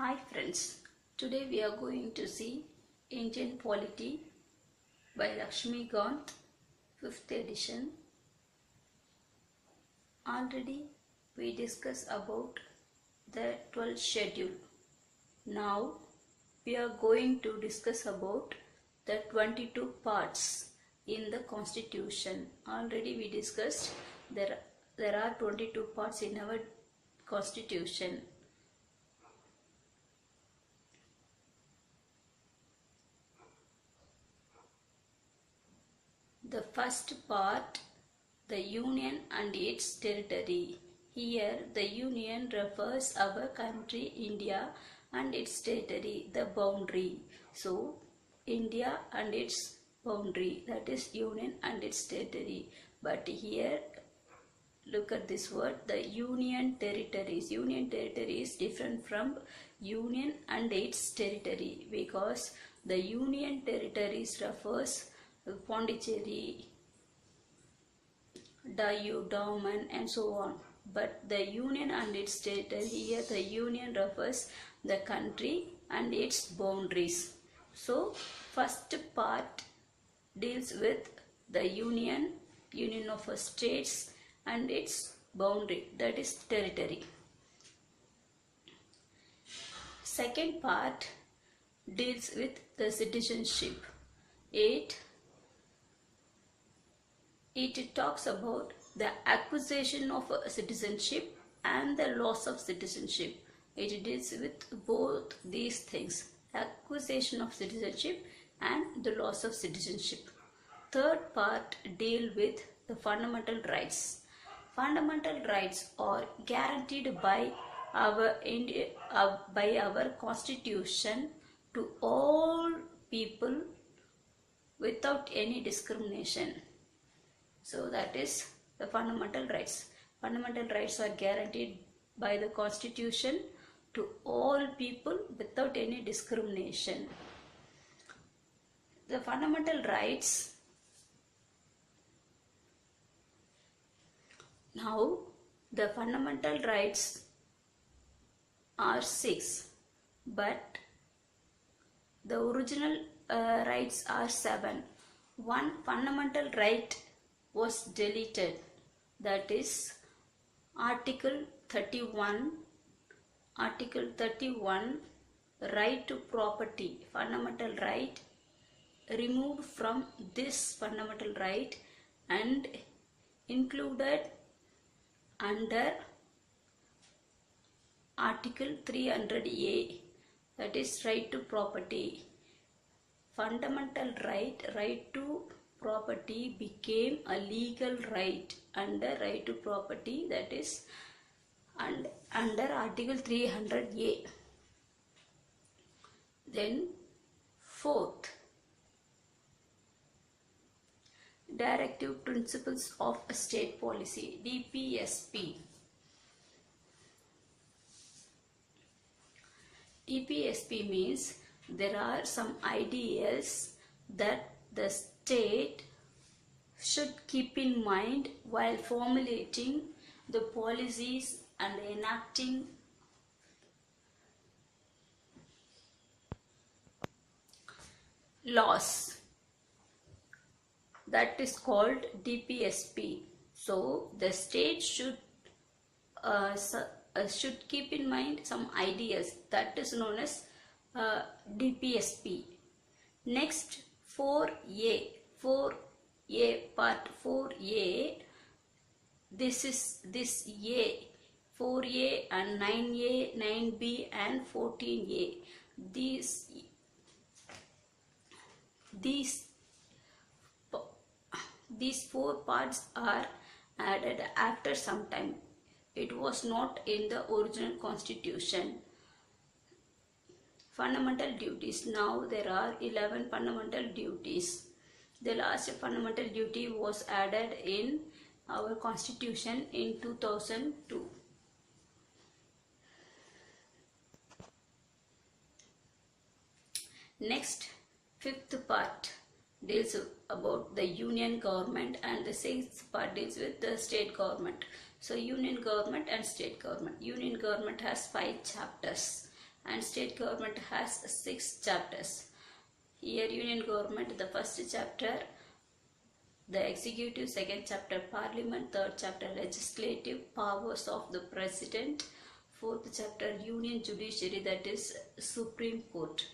Hi friends, today we are going to see Indian Polity by Laxmikanth, 5th edition. Already we discussed about the 12th schedule. Now we are going to discuss about the 22 parts in the constitution. Already we discussed there are 22 parts in our constitution. The first part, the Union and its territory. Here the Union refers our country India and its territory, the boundary. So India and its boundary, that is Union and its territory. But here look at this word, the Union territories. Union territory is different from Union and its territory because the Union territories refers Pondicherry, Dayu, Daman and so on. But the Union and its territory, here the Union refers the country and its boundaries. So first part deals with the Union of states and its boundary, that is territory. Second part deals with the citizenship. It talks about the acquisition of citizenship and the loss of citizenship. It deals with both these things, acquisition of citizenship and the loss of citizenship. Third part deal with the fundamental rights. Fundamental rights are guaranteed by our constitution to all people without any discrimination. So that is the fundamental rights. Fundamental rights are guaranteed by the constitution to all people without any discrimination. The fundamental rights. Now the fundamental rights are 6, but the original rights are 7. One fundamental right was deleted, that is Article 31. Article 31, right to property, fundamental right, removed from this fundamental right and included under Article 300A, that is right to property. Fundamental right to property became a legal right under right to property, that is under Article 300A. Then fourth, Directive Principles of State Policy, DPSP. DPSP means there are some ideas that the state should keep in mind while formulating the policies and enacting laws. That is called DPSP. So the state should keep in mind some ideas, that is known as DPSP. Next, 4A, part 4A, this A, 4A and 9A, 9B and 14A. These 4 parts are added after some time. It was not in the original constitution. Fundamental duties. Now there are 11 fundamental duties. The last fundamental duty was added in our constitution in 2002. Next, 5th part deals about the union government and the 6th part deals with the state government. So union government and state government. Union government has 5 chapters. and state government has 6 chapters. Here union government, the first chapter, the executive, second chapter parliament, third chapter legislative powers of the president, fourth chapter union judiciary, that is Supreme Court.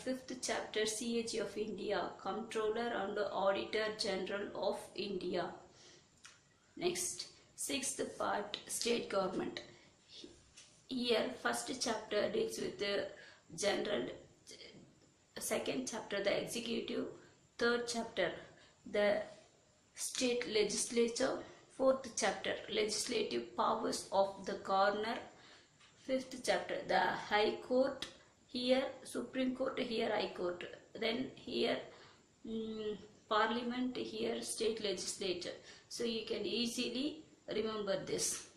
Fifth chapter CAG of India, Comptroller and Auditor General of India. Next, sixth part, state government. Here first chapter deals with the general, second chapter the executive, third chapter the state legislature, fourth chapter legislative powers of the governor, fifth chapter the high court, here Supreme Court, here high court, then here parliament, here state legislature. So you can easily remember this.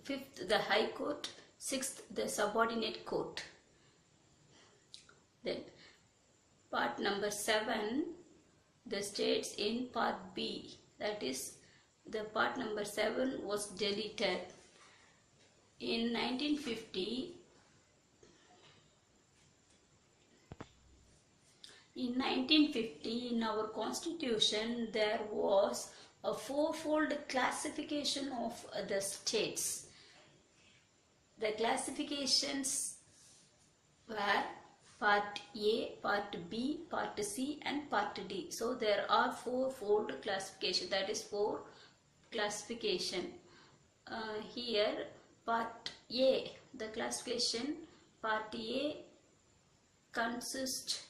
Fifth the high court, sixth the subordinate court. Then part number 7, the states in part B, that is the part number 7 was deleted. In 1950, in our constitution there was a fourfold classification of the states. The classifications were part A, part B, part C and part D. So there are fourfold classification, that is 4 classification. Here part A, the classification part A consists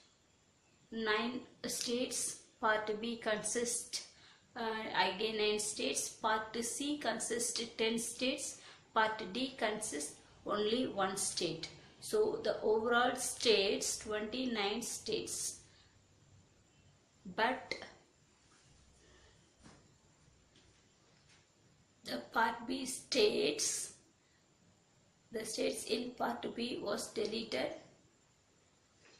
9 states, part B consists again 9 states, part C consists 10 states, part D consists only 1 state. So the overall states 29 states. But the part B states, the states in part B was deleted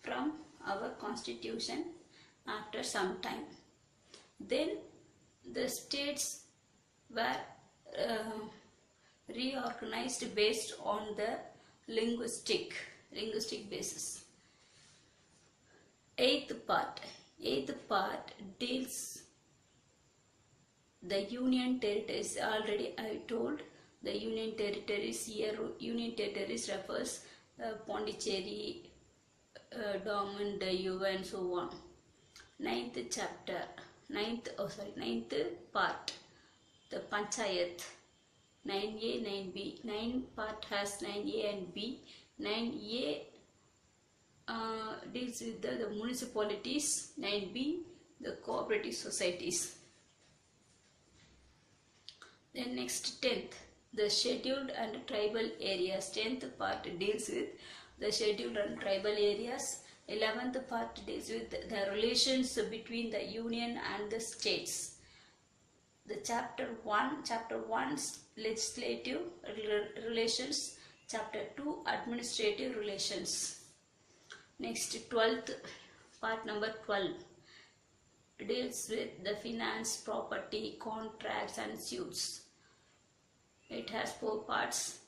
from our constitution after some time. Then the states were reorganized based on the linguistic basis. Eighth part deals the union territories. Already I told the union territories. Here union territories refers Pondicherry, Daman, Diu and so on. Ninth part, the Panchayat, 9A, 9B. 9 part has 9A and B. 9A deals with the municipalities, 9B the cooperative societies. Then next 10th, the scheduled and tribal areas. 10th part deals with the scheduled and tribal areas. 11th part deals with the relations between the union and the states. The chapter 1 legislative relations, chapter 2 administrative relations. Next 12th part number 12 deals with the finance, property, contracts and suits. It has 4 parts.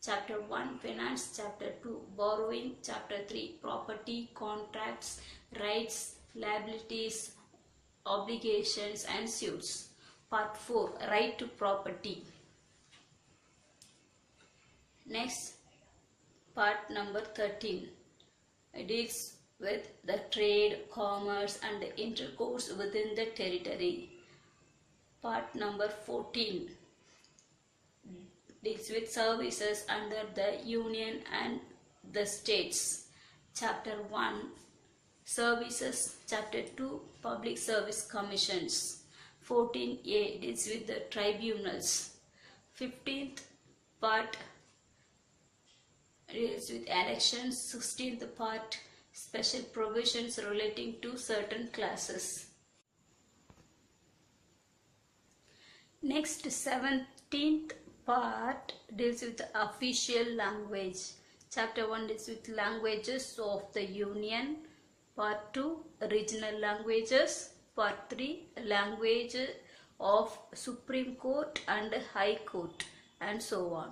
Chapter 1 finance, chapter 2 borrowing, chapter 3 property, contracts, rights, liabilities, obligations and suits. Part 4 right to property. Next part number 13 deals with the trade, commerce and the intercourse within the territory. Part number 14 deals with services under the union and the states. Chapter 1 services, chapter 2 public service commissions. 14A deals with the tribunals. 15th part deals with elections. 16th part special provisions relating to certain classes. Next 17th part deals with the official language. Chapter 1 deals with languages of the union. Part 2 regional languages. Part 3 language of Supreme Court and High Court. and so on.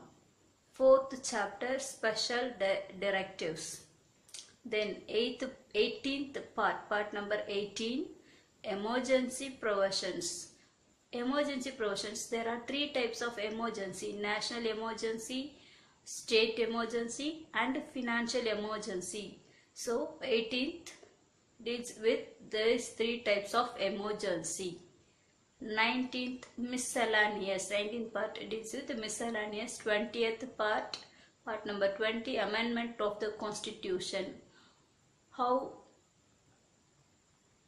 Fourth chapter, special directives. Then 18th part number 18, emergency provisions. Emergency provisions, there are three types of emergency: national emergency, state emergency and financial emergency. So 18th deals with these three types of emergency. 19th miscellaneous, 19th part deals with the miscellaneous. 20th part number 20, amendment of the constitution. How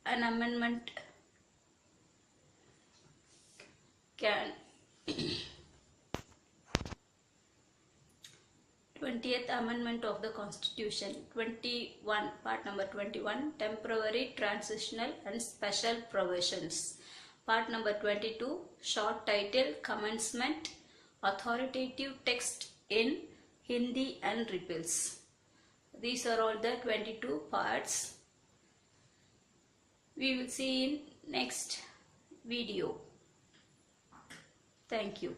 an amendment can 20th amendment of the constitution. 21 part number 21, temporary, transitional and special provisions. Part number 22, short title, commencement, authoritative text in Hindi and repeals. These are all the 22 parts. We will see in next video. Thank you.